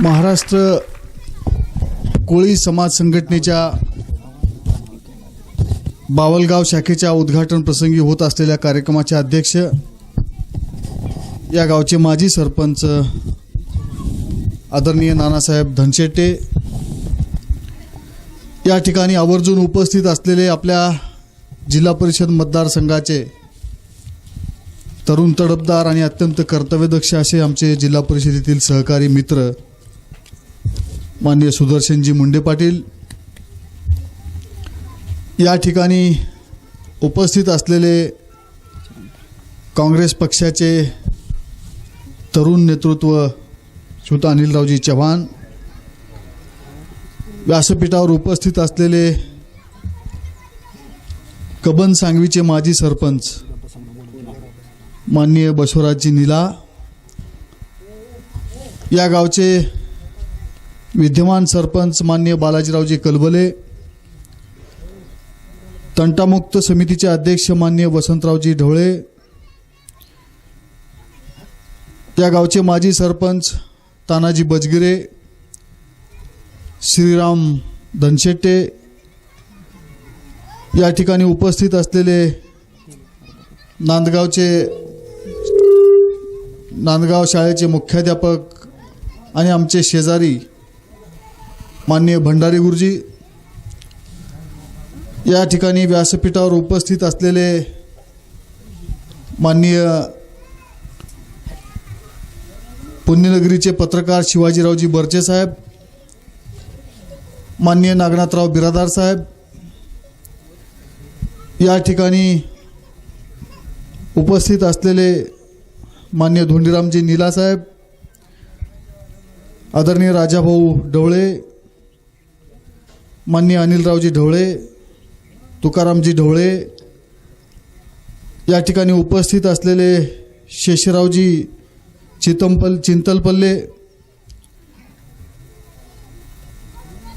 महाराष्ट्र कोळी समाज संघटनेच्या बावलगाव शाखेच्या उद्घाटन प्रसंगी होत असलेल्या कार्यक्रमाचे अध्यक्ष, या गावचे माजी सरपंच आदरणीय नानासाहेब धनशेट्टे, या ठिकाणी आवर्जून उपस्थित असलेले आपल्या जिल्हा परिषद मतदारसंघाचे तरुण तडफदार आणि अत्यंत कर्तव्यदक्ष असे आमचे जिल्हा परिषदेतील सहकारी मित्र माननीय सुदर्शनजी मुंडे पाटील, या ठिकाणी उपस्थित असलेले काँग्रेस पक्षाचे तरुण नेतृत्व श्रीयुत अनिलरावजी चव्हाण, व्यासपीठावर उपस्थित असलेले कबन सांगवीचे माजी सरपंच माननीय बसवराजजी नीला, या गावचे विद्यमान सरपंच माननीय बालाजीरावजी कलबले, तंटामुक्त समितीचे अध्यक्ष माननीय वसंतरावजी ढवळे, या गावचे माजी सरपंच तानाजी बजगिरे, श्रीराम धनशेट्टे, या ठिकाणी उपस्थित असलेले नांदगाव शाळेचे मुख्याध्यापक आणि आमचे शेजारी माननीय भंडारी गुरुजी, या ठिकाणी व्यासपीठावर उपस्थित असलेले माननीय पुण्यनगरीचे पत्रकार शिवाजीरावजी बर्चे साहेब, माननीय नागनाथराव बिरादार साहेब, या ठिकाणी उपस्थित असलेले माननीय धोंडीरामजी नीला साहेब, आदरणीय राजाभाऊ ढवळे, माननीय अनिलरावजी ढवळे, तुकारामजी ढवळे, या ठिकाणी उपस्थित असलेले शेषरावजी चिंतलपल्ले,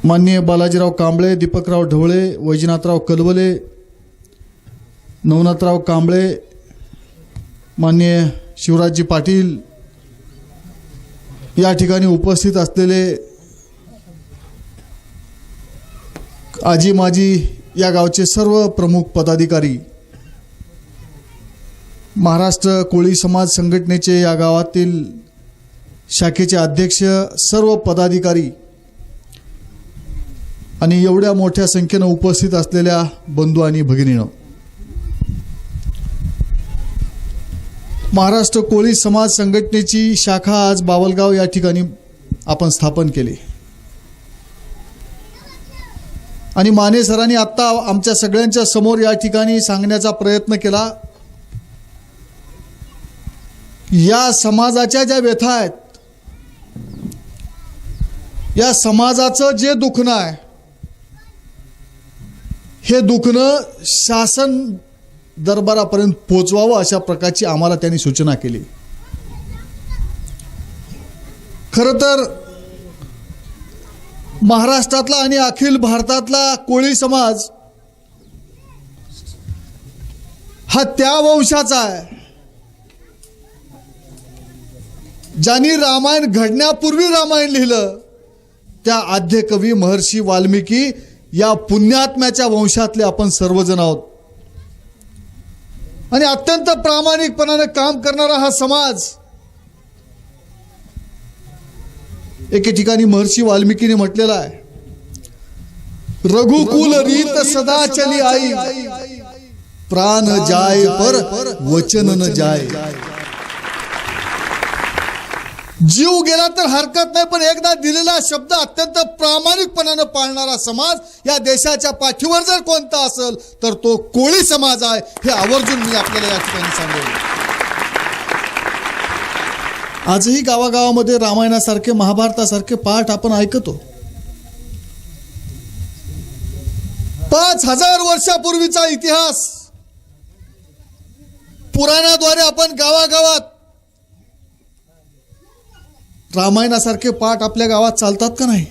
माननीय बालाजीराव कांबळे, दीपकराव ढवळे, वैजनाथराव कलबले, नवनाथराव कांबळे, माननीय शिवराजजी पाटील, या ठिकाणी उपस्थित असलेले आजी माजी या गावचे सर्व प्रमुख पदाधिकारी, महाराष्ट्र कोळी समाज संघटनेचे या गावातील शाखेचे अध्यक्ष, सर्व पदाधिकारी आणि एवढ्या मोठ्या संख्येने उपस्थित असलेल्या बंधू आणि भगिनींनो, महाराष्ट्र कोळी समाज संघटनेची शाखा आज बावलगाव या ठिकाणी आपण स्थापन केली आणि माने सरांनी आत्ता आमच्या सगळ्यांच्या समोर या ठिकाणी सांगण्याचा प्रयत्न केला, या समाजाच्या ज्या व्यथा आहेत, या समाजाचं जे दुखणं आहे, हे दुखणं शासन दरबारापर्यंत पोचवावं अशा प्रकारची आम्हाला त्यांनी सूचना केली. खरं तर महाराष्ट्रातला आणि अखिल भारतातला कोळी समाज हा त्या वंशाचा आहे ज्यांनी रामायण घडण्यापूर्वी रामायण लिहिलं, त्या आद्य कवी महर्षी वाल्मिकी या पुण्यात्म्याच्या वंशातले आपण सर्वजण आहोत आणि अत्यंत प्रामाणिकपणाने काम करणारा हा समाज. एके ठिकाणी महर्षी वाल्मिकीने म्हटलेलं आहे, रघुकुल रीत सदा चली आई, प्राण जाय पर वचन न जाय. जीव गेला तर हरकत नाही, पण एकदा दिलेला शब्द अत्यंत प्रामाणिकपणाने पाळणारा समाज या देशाच्या पाठीवर जर कोणता असेल तर तो कोळी समाज आहे, हे आवर्जून मी आपल्याला या ठिकाणी सांगेन. आजही गावागावामध्ये रामायणासारखे, महाभारतासारखे पाठ आपण ऐकतो. 5000 वर्षापूर्वीचा इतिहास पुराणाद्वारे आपण गावागावात रामायणासारखे पाठ आपल्या गावात चालतात का नाही?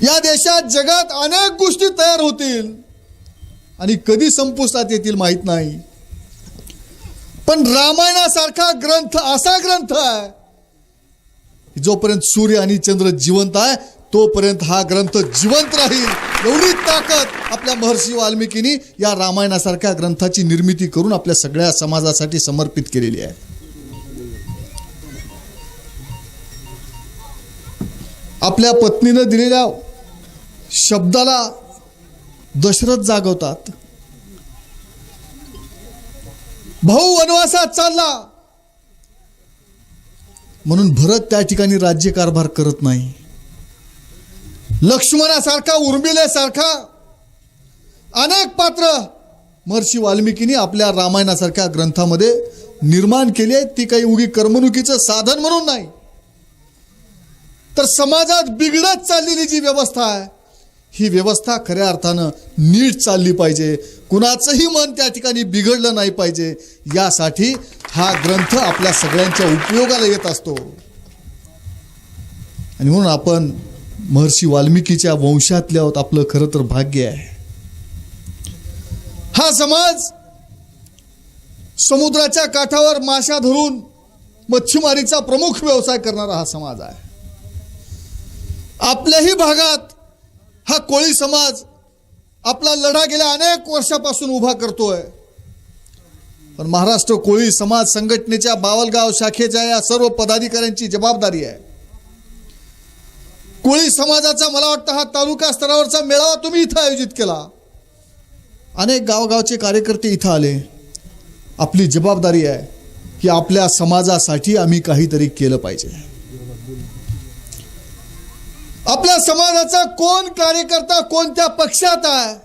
या देशात जगात अनेक गोष्टी तयार होतील आणि कधी संपुष्टात येतील माहित नाही, पण रामायणासारखा ग्रंथ असा ग्रंथ आहे, जोपर्यंत सूर्य आणि चंद्र जिवंत आहे तोपर्यंत हा ग्रंथ जिवंत राहील. एवढी ताकद आपल्या महर्षी वाल्मिकींनी या रामायणासारख्या ग्रंथाची निर्मिती करून आपल्या सगळ्या समाजासाठी समर्पित केलेली आहे. आपल्या पत्नीनं दिलेल्या शब्दाला दशरथ जागवतात. भाऊ वनवासात चालला म्हणून भरत त्या ठिकाणी राज्यकारभार करत नाही. लक्ष्मणासारखा, उर्मिलेसारखा अनेक पात्र महर्षी वाल्मिकींनी आपल्या रामायणासारख्या ग्रंथामध्ये निर्माण केली आहेत. ती काही उगी करमणुकीचं साधन म्हणून नाही, तर समाजात बिघडत चाललेली जी व्यवस्था आहे ही व्यवस्था खऱ्या अर्थानं नीट चालली पाहिजे. कुणाचंही मन त्या ठिकाणी बिघडलं नाही पाहिजे, यासाठी हा ग्रंथ आपल्या सगळ्यांच्या उपयोगाला येत असतो. आणि म्हणून आपण महर्षी वाल्मिकीच्या वंशातले आहोत, आपलं खरं तर भाग्य आहे. हा समाज समुद्राच्या काठावर माशा धरून मच्छीमारीचा प्रमुख व्यवसाय करणारा हा समाज आहे. आपल्याही भागात हा कोळी समाज आपला लढा गेल्या अनेक वर्षापासून उभा करतोय. पण महाराष्ट्र कोळी समाज संघटनेच्या बावलगाव शाखेच्या या सर्व पदाधिकाऱ्यांची जबाबदारी आहे. कोळी समाजाचा मला वाटतं हा तालुका स्तरावरचा मेळावा तुम्ही इथं आयोजित केला. अनेक गावगावचे कार्यकर्ते इथं आले. आपली जबाबदारी आहे की आपल्या समाजासाठी आम्ही काहीतरी केलं पाहिजे. आपल्या समाजाचा कोण कार्यकर्ता कोणत्या पक्षात आहे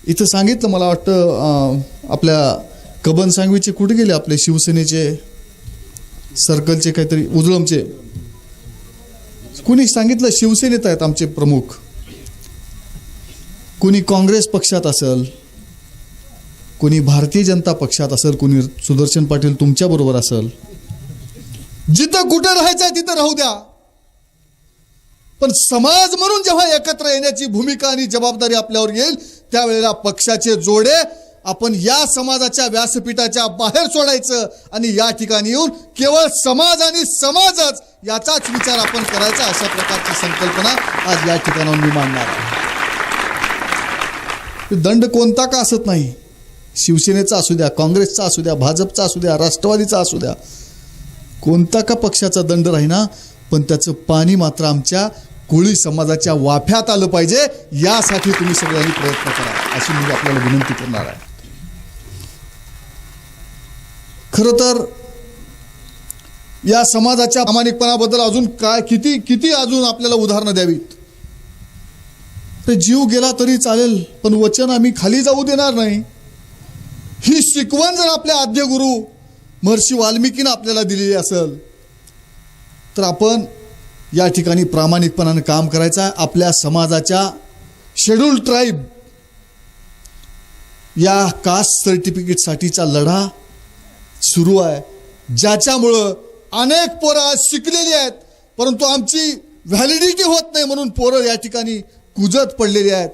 इथं सांगितलं. मला वाटतं आपल्या कबन सांगवीचे कुठे गेले, आपले शिवसेनेचे सर्कलचे काहीतरी उजळमचे कुणी सांगितलं शिवसेनेत आहेत आमचे प्रमुख. कुणी काँग्रेस पक्षात असेल, कुणी भारतीय जनता पक्षात असेल, कुणी सुदर्शन पाटील तुमच्या बरोबर असेल. जिथं कुठं राहायचं तिथं राहू द्या, पण समाज म्हणून जेव्हा एकत्र येण्याची भूमिका आणि जबाबदारी आपल्यावर येईल त्यावेळेला पक्षाचे जोडे आपण या समाजाच्या व्यासपीठाच्या बाहेर सोडायचं आणि या ठिकाणी येऊन केवळ समाज आणि समाजच याचाच विचार आपण करायचा, अशा प्रकारची संकल्पना आज या ठिकाणाहून मी मांडणार आहे. दंड कोणता का असत नाही, शिवसेनेचा असू द्या, काँग्रेसचा असू द्या, भाजपचा असू द्या, राष्ट्रवादीचा असू द्या, कोणता का पक्षाचा दंड राहीना, पण त्याचं पाणी मात्र आमच्या कोळी समाजाच्या वाफ्यात आलं पाहिजे. यासाठी तुम्ही सगळ्यांनी प्रयत्न करा अशी मी आपल्याला विनंती करणार आहे. खरं तर या समाजाच्या प्रामाणिकपणाबद्दल अजून काय किती किती अजून आपल्याला उदाहरणं द्यावीत. ते जीव गेला तरी चालेल, पण वचन आम्ही खाली जाऊ देणार नाही. ही शिकवण जर आपल्या आद्य गुरु महर्षी वाल्मिकीनं आपल्याला दिलेली असेल तर आपण या ठिकाणी प्रामाणिकपणाने काम करायचं आहे. आपल्या समाजाच्या शेड्यूल्ड ट्राईब या कास्ट सर्टिफिकेटसाठीचा लढा सुरू आहे, ज्याच्यामुळं अनेक पोरं आज शिकलेली आहेत परंतु आमची व्हॅलिडिटी होत नाही म्हणून पोरं या ठिकाणी कुजत पडलेली आहेत.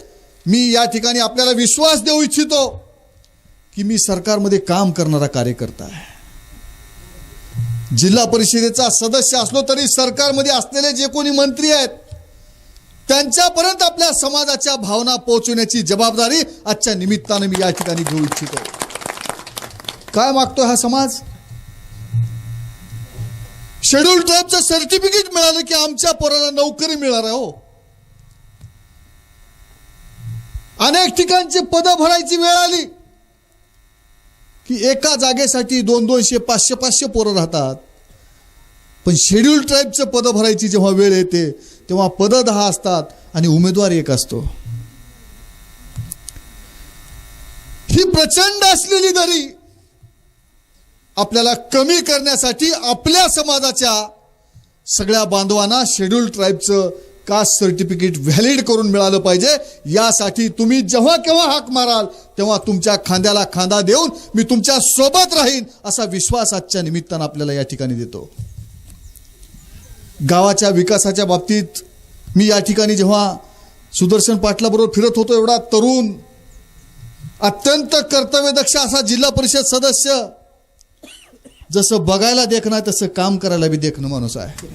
मी या ठिकाणी आपल्याला विश्वास देऊ इच्छितो की मी सरकारमध्ये काम करणारा कार्यकर्ता आहे. जिल्हा परिषदेचा सदस्य असलो तरी सरकारमध्ये असलेले जे कोणी मंत्री आहेत त्यांच्यापर्यंत आपल्या समाजाच्या भावना पोहोचवण्याची जबाबदारी आजच्या निमित्तानं मी या ठिकाणी घेऊ इच्छितो. काय मागतोय हा समाज? शेड्यूल्ड ट्राईबचं सर्टिफिकेट मिळालं की आमच्या पोराला नोकरी मिळणार आहे. हो, अनेक ठिकाणची पदं भरायची वेळ आली की एका जागेसाठी 200-200, 500-500 पोरं राहतात. पण शेड्यूल्ड ट्राईबचं पदं भरायची जेव्हा वेळ येते तेव्हा पदं 10 असतात आणि उमेदवार 1 असतो. ही प्रचंड असलेली दरी आपल्याला कमी करण्यासाठी आपल्या समाजाच्या सगळ्या बांधवांना शेड्यूल्ड ट्राईबचं कास्ट सर्टिफिकेट व्हॅलिड करून मिळालं पाहिजे. यासाठी तुम्ही जेव्हा केव्हा हाक माराल तेव्हा तुमच्या खांद्याला खांदा देऊन मी तुमच्या सोबत राहीन असा विश्वास आजच्या निमित्तानं आपल्याला या ठिकाणी देतो. गावाच्या विकासाच्या बाबतीत मी या ठिकाणी जेव्हा सुदर्शन पाटलाबरोबर फिरत होतो, एवढा तरुण अत्यंत कर्तव्यदक्ष असा जिल्हा परिषद सदस्य, जसं बघायला देखणं आहे तसं काम करायला बी देखणं माणूस आहे.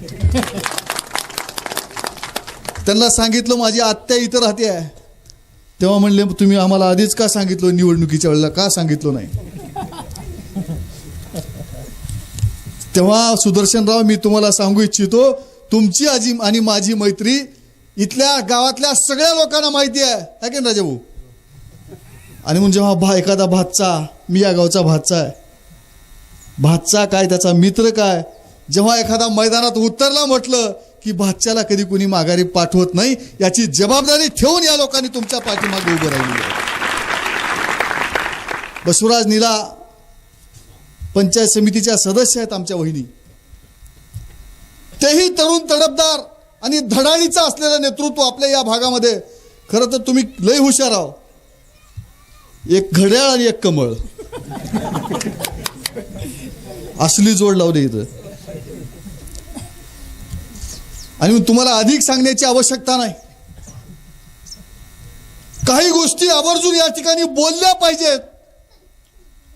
त्यांना सांगितलं माझी आत्या इथं राहते आहे, तेव्हा म्हणले तुम्ही आम्हाला आधीच का सांगितलं, निवडणुकीच्या वेळेला का सांगितलं नाही. तेव्हा सुदर्शनराव मी तुम्हाला सांगू इच्छितो, तुमची आजी आणि माझी मैत्री इथल्या गावातल्या सगळ्या लोकांना माहिती आहे की राजाभाऊ. आणि मग जेव्हा एखादा भातचा, मी या गावचा भातचा आहे, भातचा काय त्याचा मित्र काय, जेव्हा एखादा मैदानात उतरला म्हटलं की भातच्याला कधी कुणी माघारी पाठवत नाही, याची जबाबदारी ठेवून या लोकांनी तुमच्या पाठीमागे उभं राहिलेलं आहे. बसवराज नीला पंचायत समितीच्या सदस्य आहेत आमच्या वहिनी, तेही तरुण तडफदार आणि धडाडीचं असलेलं नेतृत्व आपल्या या भागामध्ये. खरं तर तुम्ही लय हुशार आहो, एक घड्याळ आणि एक कमळ असली जोड लावली इथं. आणि मग तुम्हाला अधिक सांगण्याची आवश्यकता नाही, काही गोष्टी आवर्जून या ठिकाणी बोलल्या पाहिजेत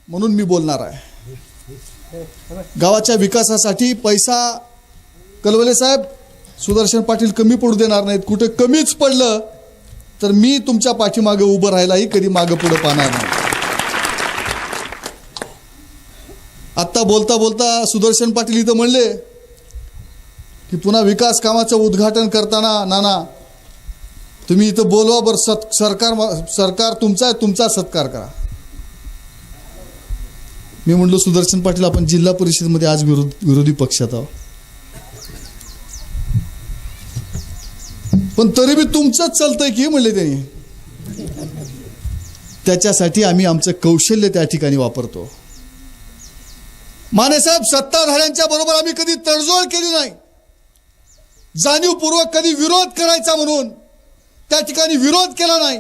म्हणून मी बोलणार आहे. गावाच्या विकासासाठी पैसा कलवले साहेब, सुदर्शन पाटील कमी पडू देणार नाहीत. कुठे कमीच पडलं तर मी तुमच्या पाठीमागे उभं राहायलाही कधी मागे पुढे पाहणार नाही. आत्ता बोलता बोलता सुदर्शन पाटील इथं म्हणले की पुन्हा विकास कामाचं उद्घाटन करताना नाना तुम्ही इथं बोलवा बरं, सरकार तुमचा आहे, तुमचा सत्कार करा. मी म्हणलो सुदर्शन पाटील आपण जिल्हा परिषदेमध्ये आज विरोधी पक्षात आहोत, पण तरी बी तुमचंच चालतंय की म्हणले त्यांनी. त्याच्यासाठी आम्ही आमचं कौशल्य त्या ठिकाणी वापरतो. मानेसाहेब, सत्ताधाऱ्यांच्या बरोबर आम्ही कधी तडजोड केली नाही, जाणीवपूर्वक कधी विरोध करायचा म्हणून त्या ठिकाणी विरोध केला नाही.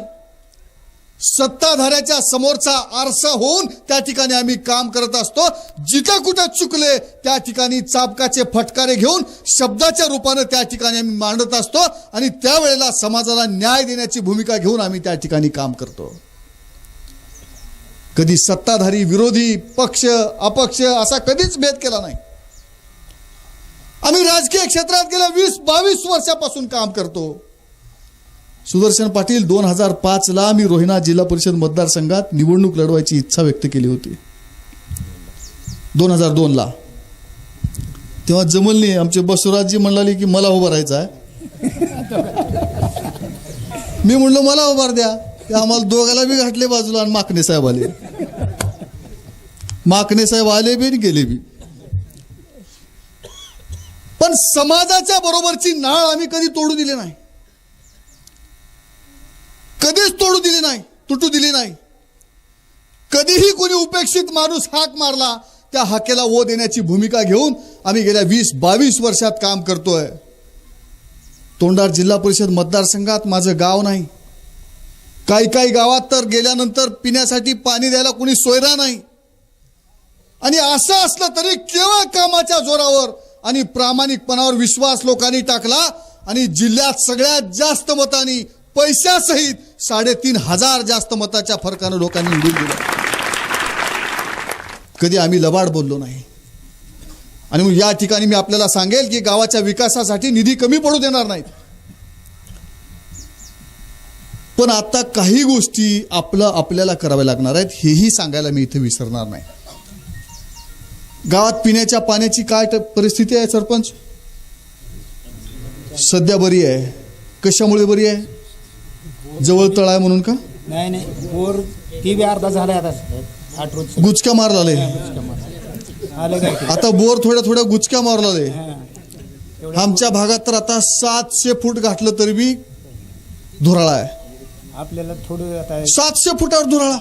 सत्ताधाऱ्याच्या समोरचा आरसा होऊन त्या ठिकाणी आम्ही काम करत असतो. जिथं कुठं चुकले त्या ठिकाणी चाबकाचे फटकारे घेऊन शब्दाच्या रूपाने त्या ठिकाणी आम्ही मांडत असतो आणि त्यावेळेला समाजाला न्याय देण्याची भूमिका घेऊन आम्ही त्या ठिकाणी काम करतो. कधी सत्ताधारी विरोधी पक्ष अपक्ष असा कधीच भेद केला नाही. आम्ही राजकीय क्षेत्रात गेल्या 20-22 वर्षापासून काम करतो. सुदर्शन पाटील 2005ला मी रोहिणा जिल्हा परिषद मतदारसंघात निवडणूक लढवायची इच्छा व्यक्त केली होती. 2002ला तेव्हा जमलनी आमचे बसवराजजी म्हणाले की मला उभं राहायचं आहे. मी म्हणलो मला उभार द्या. ते आम्हाला दोघाला बी घातले बाजूला आणि माकणे साहेब आले. माकणे साहेब आले बी आणि गेले बी. पण समाजाच्या बरोबरची नाळ आम्ही कधी तोडू दिली नाही, कधीच तोडू दिली नाही, तुटू दिली नाही. कधीही कोणी उपेक्षित माणूस हाक मारला त्या हाकेला ओ देण्याची भूमिका घेऊन आम्ही गेल्या 20-22 वर्षात काम करतोय. तोंडार जिल्हा परिषद मतदारसंघात माझं गाव नाही. काही गावात तर गेल्यानंतर पिण्यासाठी पाणी द्यायला कोणी सोयरा नाही. आणि असं असलं तरी केवळ कामाच्या जोरावर आणि प्रामाणिकपणावर विश्वास लोकांनी टाकला आणि जिल्ह्यात सगळ्यात जास्त मतांनी पैशासहित 3,500 जास्त मताच्या फरकानं लोकांनी निवडून दिलं. कधी आम्ही लबाड बोललो नाही. आणि मग या ठिकाणी मी आपल्याला सांगेल की गावाच्या विकासासाठी निधी कमी पडू देणार नाहीत. पण आता काही गोष्टी आपल्याला कराव्या लागणार आहेत हेही सांगायला मी इथे विसरणार नाही. गावात पिण्याच्या पाण्याची काय परिस्थिती आहे सरपंच? सध्या बरी आहे. कशामुळे बरी आहे? जवळ तळ आहे म्हणून का? नाही बोर ती बी अर्धा झालाय आता 8 रोज गुचक्या मार झाले. आता बोर थोड्या गुचक्या मार झाले. आमच्या भागात तर आता 700 फूट गाठलं तरी बी धुराळा आहे. आपल्याला थोडं आता 700 फुटावर धुराळा.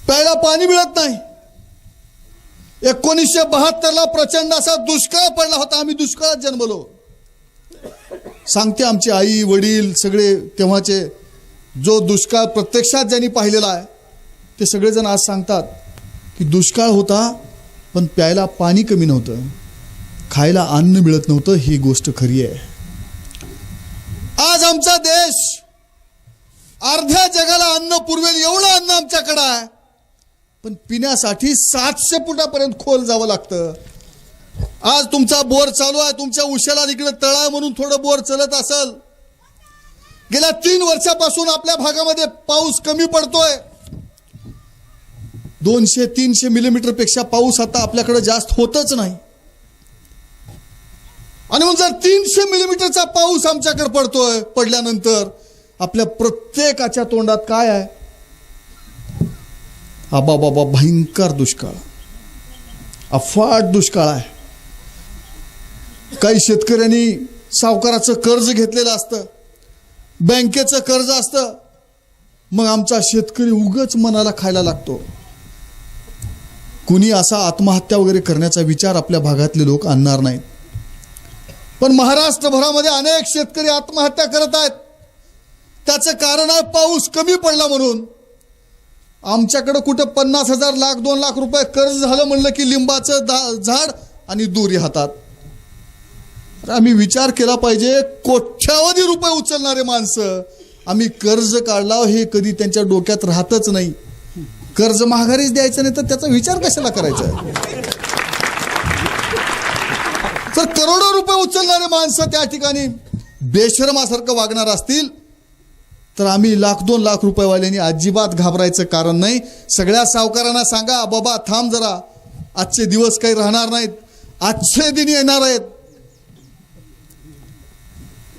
प्यायला पाणी मिळत नाही. 1972ला प्रचंड असा दुष्काळ पडला होता. आम्ही दुष्काळात जन्मलो. सांगते आमची आई वडील सगळे तेव्हाचे, जो दुष्काळ प्रत्यक्षात ज्यांनी पाहिलेला आहे ते सगळेजण आज सांगतात की दुष्काळ होता पण प्यायला पाणी कमी नव्हतं, खायला अन्न मिळत नव्हतं. ही गोष्ट खरी आहे. आज आमचा देश अर्ध्या जगाला अन्न पुरवेल एवढं अन्न आमच्याकडे आहे, पण पिण्यासाठी 700 फुटापर्यंत खोल जावं लागतं. आज तुमचा बोर चालू आहे, तुमच्या उशाला इकडे तळा म्हणून थोडं बोर चलत असेल. गेल्या 3 वर्षापासून आपल्या भागामध्ये पाऊस कमी पडतोय. 200-300 मिलीमीटर पेक्षा पाऊस आता आपल्याकडे जास्त होतच नाही. आणि मग जर 300 मिलीमीटरचा पाऊस आमच्याकडे पडतोय, पडल्यानंतर आपल्या प्रत्येकाच्या तोंडात काय आहे? आबा बाबा भयंकर दुष्काळ, अफाट दुष्काळ आहे. काही शेतकऱ्यांनी सावकाराचं कर्ज घेतलेलं असतं, बँकेचं कर्ज असतं. मग आमचा शेतकरी उगाच मनाला खायला लागतो. कुणी असा आत्महत्या वगैरे करण्याचा विचार आपल्या भागातले लोक आणणार नाहीत. पण महाराष्ट्रभरामध्ये अनेक शेतकरी आत्महत्या करत आहेत. त्याचं कारण आहे पाऊस कमी पडला म्हणून. आमच्याकडे कुठं 50,000 लाख 2 लाख रुपये कर्ज झालं म्हणलं की लिंबाचं झाड आणि दोरी हातात. आम्ही विचार केला पाहिजे, कोट्यावधी रुपये उचलणारे माणसं आम्ही कर्ज काढला हे कधी त्यांच्या डोक्यात राहतच नाही. कर्ज माघारीच द्यायचं नाही तर त्याचा विचार कशाला करायचा? तर करोडो रुपये उचलणारे माणसं त्या ठिकाणी बेशरमासारखं वागणार असतील तर आम्ही 1-2 लाख रुपयेवाल्यांनी अजिबात घाबरायचं कारण नाही. सगळ्या सावकारांना सांगा, बाबा थांब जरा, आजचे दिवस काही राहणार नाहीत, आजचे दिन येणार आहेत.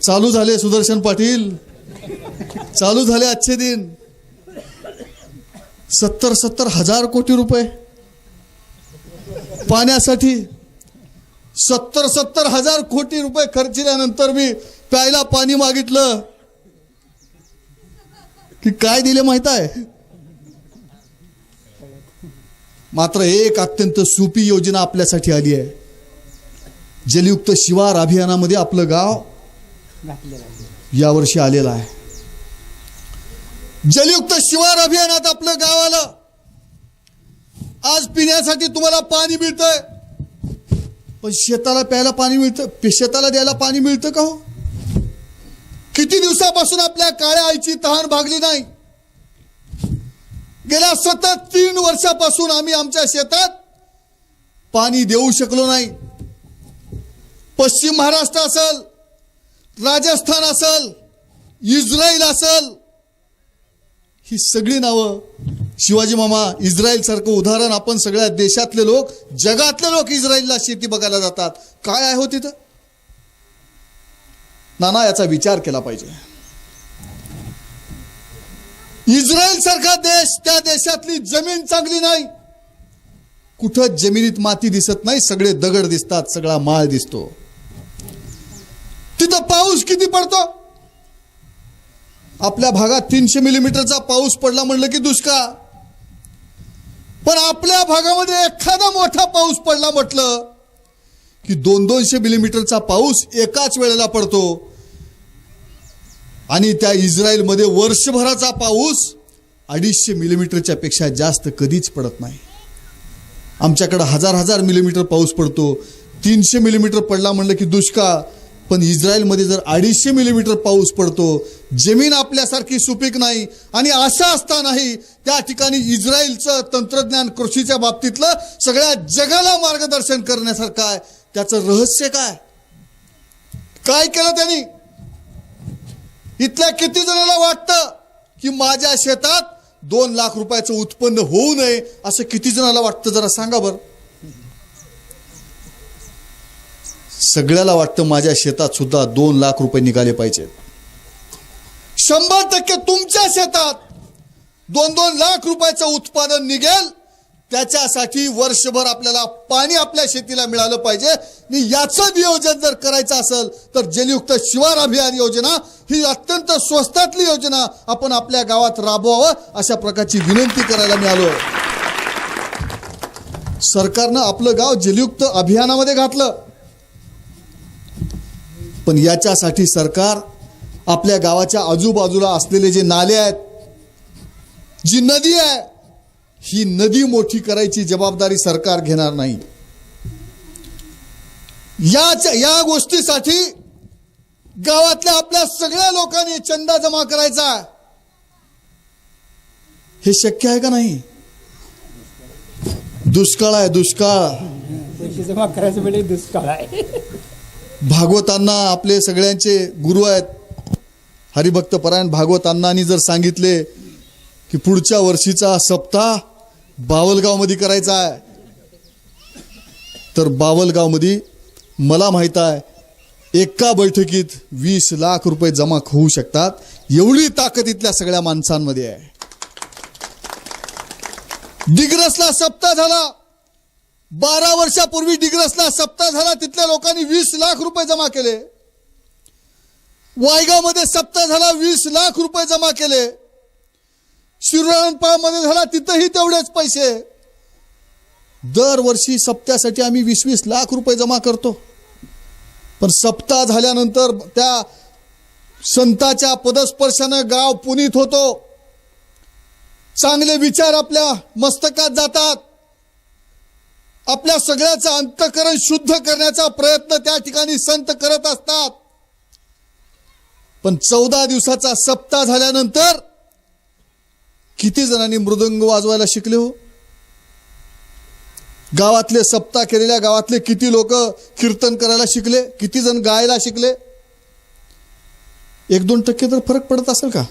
चालू झाले सुदर्शन पाटील, चालू झाले आजचे दिन. 70 हजार कोटी रुपये पाण्यासाठी, 70 हजार कोटी रुपये खर्चिल्यानंतर मी प्यायला पाणी मागितलं की काय दिले माहित आहे? मात्र एक अत्यंत सोपी योजना आपल्यासाठी आली आहे. जलयुक्त शिवार अभियानामध्ये आपलं गाव यावर्षी आलेलं आहे. जलयुक्त शिवार अभियानात आपलं गाव आलं. आज पिण्यासाठी तुम्हाला पाणी मिळतंय, पण शेताला प्यायला पाणी मिळतं, शेताला द्यायला पाणी मिळतं का हो? किती दिवसापासून आपल्या काळ्या आईची तहान भागली नाही. गेल्या सतत 3 वर्षापासून आम्ही आमच्या शेतात पाणी देऊ शकलो नाही. पश्चिम महाराष्ट्र असेल, राजस्थान असेल, इस्रायल असेल, ही सगळी नावं शिवाजी मामा इस्रायल सारखं उदाहरण आपण सगळ्या देशातले लोक, जगातले लोक इस्रायलला शेती बघायला जातात. काय आहे हो तिथं? नाना याचा विचार केला पाहिजे. इस्रायल सारखा देश, त्या देशातली जमीन चांगली नाही. कुठं जमिनीत माती दिसत नाही, सगळे दगड दिसतात, सगळा माळ दिसतो. तिथं पाऊस किती पडतो? आपल्या भागात 300 मिलीमीटरचा पाऊस पडला म्हणलं की दुष्काळ. पण आपल्या भागामध्ये एखादा मोठा पाऊस पडला म्हटलं की 200-200 मिलीमीटरचा पाऊस एकाच वेळेला पडतो. आणि त्या इस्रायलमध्ये वर्षभराचा पाऊस 250 मिलीमीटरच्या पेक्षा जास्त कधीच पडत नाही. आमच्याकडे 1000 मिलीमीटर पाऊस पडतो. 300 मिलीमीटर पडला म्हणलं की दुष्काळ. पण इस्रायलमध्ये जर 250 मिलीमीटर पाऊस पडतो. जमीन आपल्यासारखी सुपीक नाही. आणि असं असतानाही त्या ठिकाणी इस्रायलचं तंत्रज्ञान कृषीच्या बाबतीतलं सगळ्या जगाला मार्गदर्शन करण्यासारखं आहे. त्याचं रहस्य काय? काय केलं त्यांनी? इथल्या किती जणांना वाटतं की माझ्या शेतात 2 लाख रुपयाचं उत्पन्न होऊ नये, असं किती जणांना वाटतं? जरा सांगा बरं. सगळ्याला वाटतं माझ्या शेतात सुद्धा 2 लाख रुपये निघाले पाहिजेत. 100% तुमच्या शेतात 2-2 लाख रुपयाचं उत्पादन निघेल. त्याच्यासाठी वर्षभर आपल्याला पाणी आपल्या शेतीला मिळालं पाहिजे. आणि याचं नियोजन जर करायचं असेल तर जलयुक्त शिवार अभियान योजना ही अत्यंत स्वस्तातली योजना आपण आपल्या गावात राबवावं, अशा प्रकारची विनंती करायला मी आलोय. सरकारनं आपलं गाव जलयुक्त अभियानामध्ये घातलं, पण याच्यासाठी सरकार आपल्या गावाच्या आजूबाजूला असलेले जे नाले आहेत, जी नदी आहे, ही नदी मोठी करायची जबाबदारी सरकार घेणार नाही. या गोष्टीसाठी गावातल्या आपल्या सगळ्या लोकांनी चंदा जमा करायचा. हे शक्य आहे का नाही? दुष्काळ आहे, दुष्काळ. पैसे जमा करायचं म्हणजे दुष्काळ आहे. भागवतांना आपले सगळ्यांचे गुरु आहेत हरिभक्त परायण भागवतांनानी जर सांगितले की पुढच्या वर्षीचा सप्ताह बावलगावमध्ये करायचा आहे, तर बावलगावमध्ये मला माहित आहे एका बैठकीत 20 लाख रुपये जमा होऊ शकतात. एवढी ताकद इथल्या सगळ्या माणसांमध्ये आहे. डिग्रसला सप्ताह झाला, 12 वर्षापूर्वी डिग्रसला सप्ताह झाला, तिथल्या लोकांनी 20 लाख रुपये जमा केले. वायगावमध्ये सप्ताह झाला, 20 लाख रुपये जमा केले. शिरोळपाळमध्ये झाला, तिथंही तेवढेच पैसे. दरवर्षी सप्त्यासाठी आम्ही 20-20 लाख रुपये जमा करतो. पण सप्ताह झाल्यानंतर त्या संताच्या पदस्पर्शानं गाव पुनीत होतो. चांगले विचार आपल्या मस्तकात जातात. आपल्या सगळ्याचं अंतःकरण शुद्ध करण्याचा प्रयत्न त्या ठिकाणी संत करत असतात. पण 14 दिवसाचा सप्ताह झाल्यानंतर किती जणांनी मृदंग वाजवायला शिकले हो? गावातले सप्ताह केलेल्या गावातले किती लोक कीर्तन करायला शिकले? किती जण गायला शिकले? 1-2% तर फरक पडत असेल का?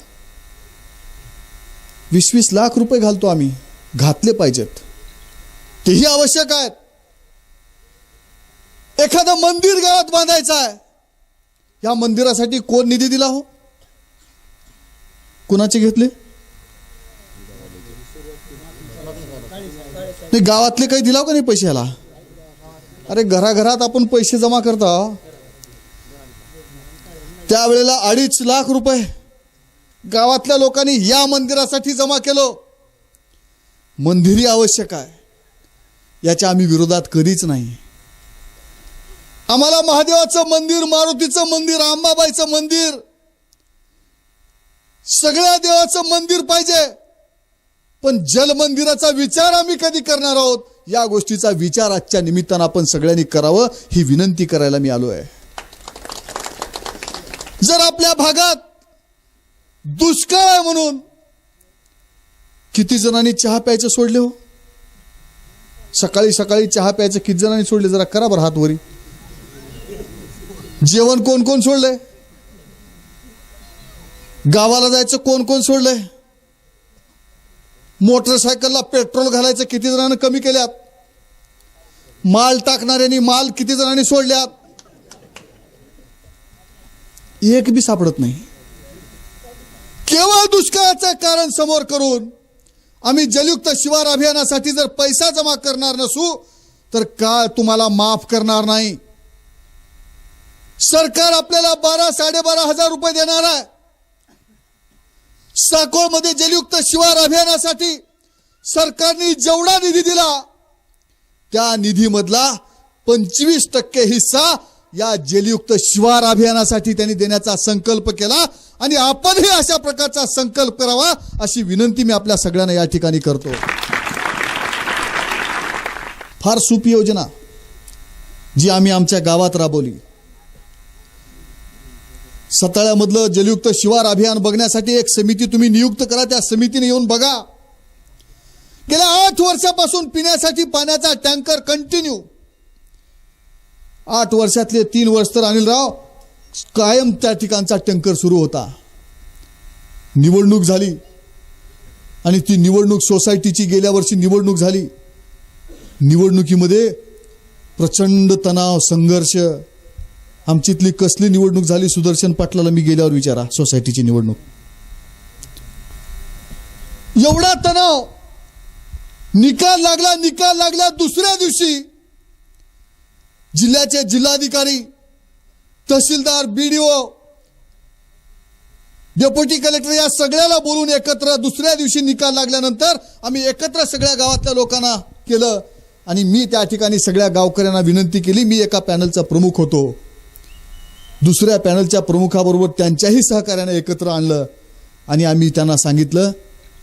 20-20 लाख रुपये घालतो आम्ही, घातले पाहिजेत, तेही आवश्यक आहेत. एखादं मंदिर गावात बांधायचं आहे, या मंदिरासाठी कोण निधी दिला हो? कुणाचे घेतले? नाही, गावातले काही दिला का नाही पैसे याला? अरे घराघरात आपण पैसे जमा करता, त्यावेळेला 2.5 लाख रुपये गावातल्या लोकांनी या मंदिरासाठी जमा केलं. मंदिरही आवश्यक आहे, याच्या आम्ही विरोधात कधीच नाही. आम्हाला महादेवाचं मंदिर, मारुतीचं मंदिर, अंबाबाईचं मंदिर, सगळ्या देवाचं मंदिर पाहिजे. पण जलमंदिराचा विचार आम्ही कधी करणार आहोत, या गोष्टीचा विचार आजच्या निमित्तानं आपण सगळ्यांनी करावं, ही विनंती करायला मी आलो आहे. जर आपल्या भागात दुष्काळ आहे म्हणून किती जणांनी चहा प्यायचं सोडले हो? सकाळी सकाळी चहा प्यायचं किती जणांनी सोडले? जरा करा बरं हात वरी. जेवण कोण कोण सोडलंय? गावाला जायचं कोण कोण सोडलंय? मोटरसायकलला पेट्रोल घालायचं किती जणांनी कमी केल्यात? माल टाकणाऱ्यांनी माल किती जणांनी सोडल्यात? एक बी सापडत नाही. केवळ दुष्काळाचं कारण समोर करून आम्ही जलयुक्त शिवार अभियानासाठी जर पैसा जमा करणार नसू तर काळ तुम्हाला माफ करणार नाही. सरकार आपल्याला 12-12.5 हजार रुपये देणार आहे. साकोळमध्ये जलयुक्त शिवार अभियानासाठी सरकारने जेवढा निधी दिला त्या निधीमधला 25% हिस्सा या जलयुक्त शिवार अभियानासाठी त्यांनी देण्याचा संकल्प केला आणि आपणही अशा प्रकारचा संकल्प करावा अशी विनंती मी आपल्या सगळ्यांना या ठिकाणी करतो. फार सोपी योजना जी आम्ही आमच्या गावात राबवली. सताळ्यामधलं जलयुक्त शिवार अभियान बघण्यासाठी एक समिती तुम्ही नियुक्त करा. त्या समितीने येऊन बघा. गेल्या 8 वर्षापासून पिण्यासाठी पाण्याचा टँकर कंटिन्यू, 8 वर्षातले 3 वर्ष तर अनिलराव कायम त्या ठिकाणचा टँकर सुरू होता. निवडणूक झाली आणि ती निवडणूक सोसायटीची गेल्या वर्षी निवडणूक झाली. निवडणुकीमध्ये प्रचंड तणाव, संघर्ष. आमच्यातली कसली निवडणूक झाली? सुदर्शन पाटलाला मी गेल्यावर विचारा, सोसायटीची निवडणूक. एवढा तणाव. निकाल लागला दुसऱ्या दिवशी जिल्ह्याचे जिल्हाधिकारी, तहसीलदार, BDO, डेप्युटी कलेक्टर या सगळ्याला बोलून एकत्र दुसऱ्या दिवशी निकाल लागल्यानंतर आम्ही एकत्र सगळ्या गावातल्या लोकांना केलं आणि मी त्या ठिकाणी सगळ्या गावकऱ्यांना विनंती केली. मी एका पॅनलचा प्रमुख होतो. दुसऱ्या पॅनलच्या प्रमुखाबरोबर त्यांच्याही सहकार्याने एकत्र आणलं आणि आम्ही त्यांना सांगितलं,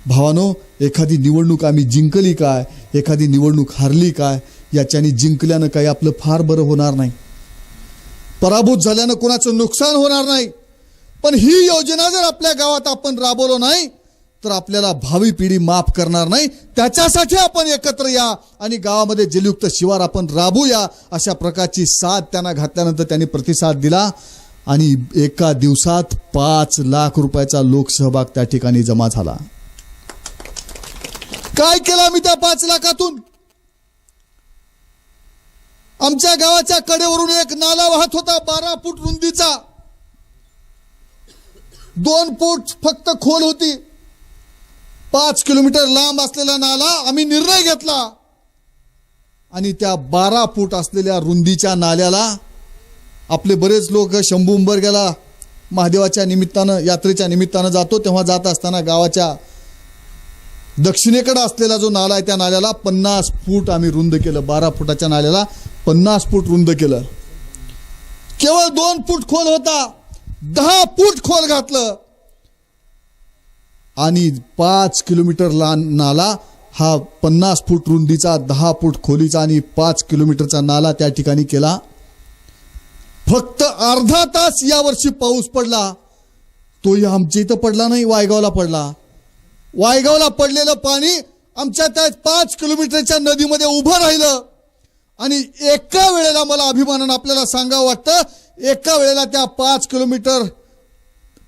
भावानो, एखादी निवडणूक आम्ही जिंकली काय, एखादी निवडणूक हारली काय, याच्याने जिंकल्यानं काही आपलं फार बरं होणार नाही, पराभूत झाल्यानं कोणाचं नुकसान होणार नाही. पण ही योजना जर आपल्या गावात आपण राबवलो नाही तर आपल्याला भावी पिढी माफ करणार नाही. त्याच्यासाठी आपण एकत्र या आणि गावामध्ये जलयुक्त शिवार आपण राबूया अशा प्रकारची साथ त्यांना घातल्यानंतर त्यांनी प्रतिसाद दिला आणि एका दिवसात 5 लाख रुपयाचा लोकसहभाग त्या ठिकाणी जमा झाला. काय केलं मी त्या 5 लाखातून? आमच्या गावाच्या कडेवरून एक नाला वाहत होता 12 फूट रुंदीचा, 2 फूट फक्त खोल होती. 5 किलोमीटर लांब असलेला नाला आम्ही निर्णय घेतला आणि त्या 12 फूट असलेल्या रुंदीच्या नाल्याला आपले बरेच लोक शंभू उंबरग्याला महादेवाच्या निमित्तानं यात्रेच्या निमित्तानं जातो, तेव्हा जात असताना गावाच्या दक्षिणेकडे असलेला जो नाला आहे त्या नाल्याला 50 फूट आम्ही रुंद केलं. 12 फुटाच्या नाल्याला 50 फूट रुंद केलं. केवळ 2 फूट खोल होता, 10 फूट खोल घातलं आणि 5 किलोमीटर नाला हा 50 फूट रुंदीचा, 10 फूट खोलीचा आणि 5 किलोमीटरचा नाला त्या ठिकाणी केला. फक्त अर्धा तास यावर्षी पाऊस पडला. तोही आमच्या इथं पडला नाही, वायगावला पडला. वायगावला पडलेलं पाणी आमच्या त्या 5 किलोमीटरच्या नदीमध्ये उभं राहिलं आणि एका वेळेला मला अभिमानानं आपल्याला सांगावं वाटतं, एका वेळेला त्या 5 किलोमीटर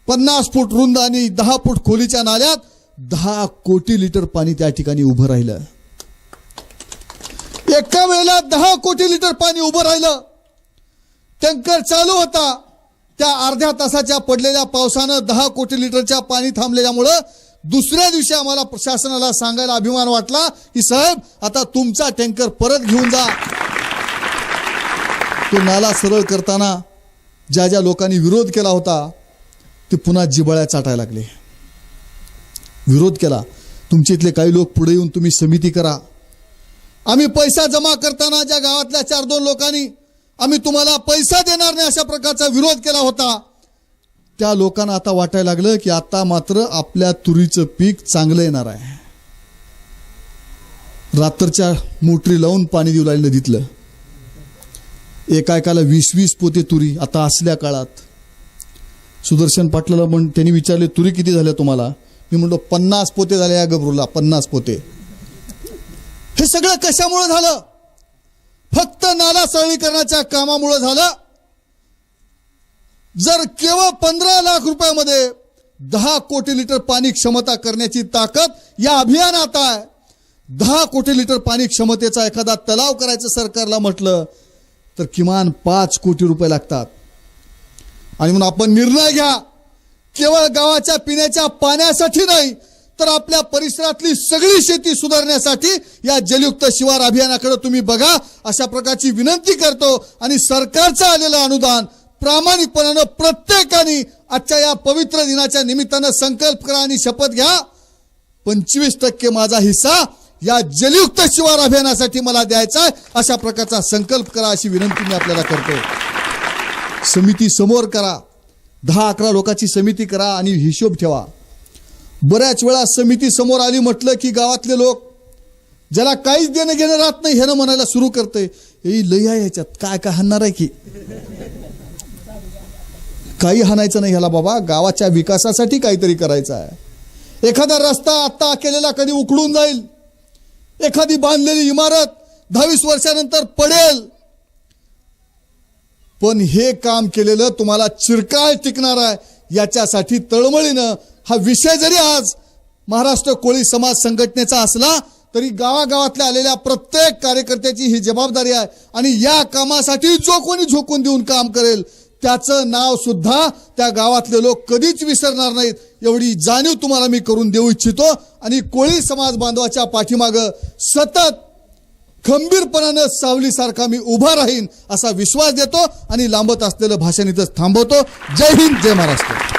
50 फूट रुंद आणि 10 फूट खोलीच्या नाल्यात 10 कोटी लिटर पाणी त्या ठिकाणी उभं राहिलं. एका वेळेला 10 कोटी लिटर पाणी उभं राहिलं. टँकर चालू होता. त्या अर्ध्या तासाच्या पडलेल्या पावसानं 10 कोटी लिटरच्या पाणी थांबलेल्यामुळं दुसऱ्या दिवशी आम्हाला प्रशासनाला सांगायला अभिमान वाटला की साहेब आता तुमचा टँकर परत घेऊन जा. तो नाला सरळ करताना ज्या ज्या लोकांनी विरोध केला होता ते पुन्हा जिबळ्या चाटायला लागले. विरोध केला. तुमच्या इथले काही लोक पुढे येऊन तुम्ही समिती करा. आम्ही पैसा जमा करताना ज्या गावातल्या 4-2 लोकांनी आम्ही तुम्हाला पैसा देणार नाही अशा प्रकारचा विरोध केला होता, त्या लोकांना आता वाटायला लागलं की आता मात्र आपल्या तुरीचं पीक चांगलं येणार आहे. रात्रच्या मोटरी लावून पाणी देऊ लागले नदीतलं. एकाएकाला 20-20 पोते तुरी. आता असल्या काळात सुदर्शन पाटलाला त्यांनी विचारले तुरी किती झाल्या तुम्हाला? मी म्हणलो 50 पोते झाले या गबरूला, 50 पोते. हे सगळं कशामुळे झालं? फक्त नाला सरळीकरणाच्या कामामुळे झालं. जर केवळ 15 लाख रुपयामध्ये 10 कोटी लिटर पाणी क्षमता करण्याची ताकद या अभियानात आहे. 10 कोटी लिटर पाणी क्षमतेचा एखादा तलाव करायचं सरकारला म्हटलं तर किमान 5 कोटी रुपये लागतात. आणि म्हणून आपण निर्णय घ्या, केवळ गावाच्या पिण्याच्या पाण्यासाठी नाही तर आपल्या परिसरातली सगळी शेती सुधारण्यासाठी या जलयुक्त शिवार अभियानाकडे तुम्ही बघा अशा प्रकारची विनंती करतो. आणि सरकारचं आलेलं अनुदान प्रामाणिकपणानं प्रत्येकाने आजच्या या पवित्र दिनाच्या निमित्तानं संकल्प करा आणि शपथ घ्या, 25% माझा हिस्सा या जलयुक्त शिवार अभियानासाठी मला द्यायचा आहे अशा प्रकारचा संकल्प करा अशी विनंती मी आपल्याला करतो. समिती समोर करा, 10-11 लोकांची समिती करा आणि हिशोब ठेवा. बऱ्याच वेळा समिती समोर आली म्हटलं की गावातले लोक ज्याला काहीच देणं घेणं राहत नाही ह्यानं म्हणायला सुरू करते, हे लय आहे ह्याच्यात, काय काय हाणणार आहे की? काही हाणायचं नाही ह्याला बाबा, गावाच्या विकासासाठी काहीतरी करायचं आहे. एखादा रस्ता आता केलेला कधी उखडून जाईल, एखादी बांधलेली इमारत 10-20 वर्षानंतर पडेल, पण हे काम केलेलं तुम्हाला चिरकाल टिकणार आहे. याच्यासाठी तळमळीनं हा विषय जरी आज महाराष्ट्र कोळी समाज संघटनेचा असला तरी गावागावातल्या आलेल्या प्रत्येक कार्यकर्त्याची ही जबाबदारी आहे. आणि या कामासाठी जो कोणी झोकून देऊन काम करेल त्याचं नाव सुद्धा त्या गावातले लोक कधीच विसरणार नाहीत एवढी जाणीव तुम्हाला मी करून देऊ इच्छितो. आणि कोळी समाज बांधवाच्या पाठीमागं सतत खंबीरपणानं सावलीसारखा मी उभा राहीन असा विश्वास देतो आणि लांबत असलेलं भाषण इथंच थांबवतो. जय हिंद, जय महाराष्ट्र.